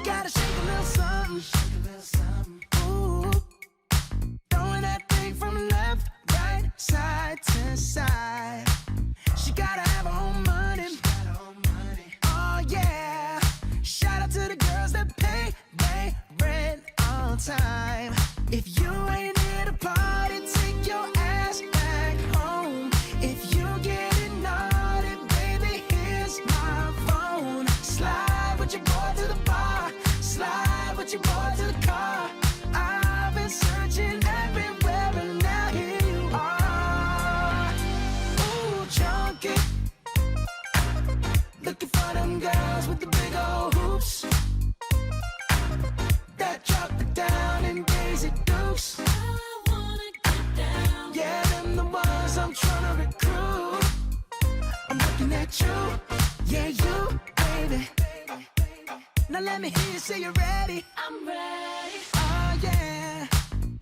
She gotta shake a little something. Ooh, throwing that thing from left, right, side to side. She gotta have her own money. Oh yeah. Shout out to the girls that pay their rent on time. If you ain't here to party, take your ass back home. If you getting naughty, baby, here's my phone. Slide with your boy to the bar. Slide with your boy to the car. I've been searching everywhere and now here you are. Ooh, junkie, looking for them girls with the big old hoops that drop it down in Daisy Dukes. I wanna get down. Yeah, them the ones I'm tryna recruit. I'm looking at you, yeah, you, baby. Now let me hear you say you're ready. I'm ready. Oh yeah,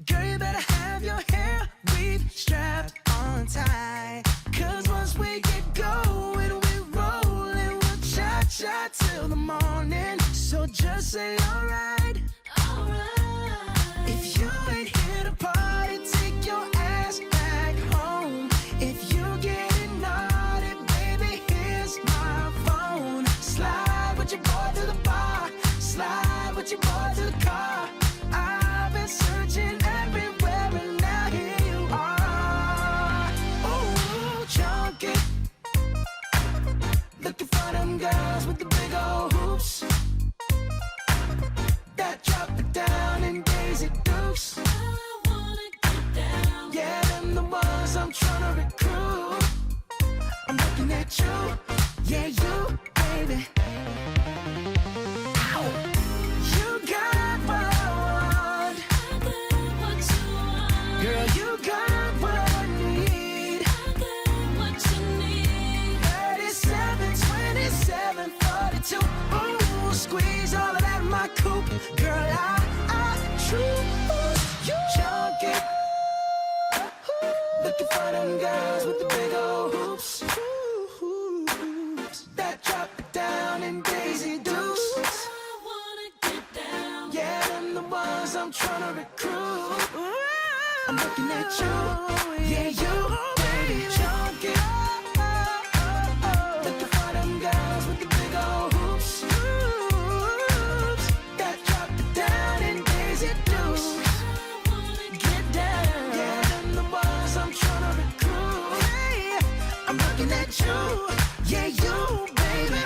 girl, you better have your hair weave strapped on tight. Cause once we get going, we rollin', we'll cha-cha till the morning. So just say alright. Alright. If you ain't here to party, take your ass back home. If you getting naughty, baby, here's my phone. Slide with your boy to the bar. Slide with your boy to the car. I've been searching everywhere and now here you are. Ooh, junkie, looking for them girls with the big old hoops that drop it down in Daisy Dukes. I wanna get down. Yeah, them the ones I'm tryna recruit. I'm looking at you, yeah, you, baby. Ow. You got what I want. I got what you want. Girl, you got what I need. I got what you need. 37, 27, 42. Ooh, squeeze all of that in my coupe. Girl, I choose you. Junkie, looking for them girls with the big old hoops that drop it down in Daisy Dukes. I wanna get down. Yeah, them the ones I'm tryna recruit. I'm looking at you, yeah, you, baby, junkie. Looking for them girls with the big old hoops that drop it down in Daisy Dukes. I wanna Get down, yeah, them the ones I'm tryna recruit. Hey, I'm looking at you, yeah, you, baby.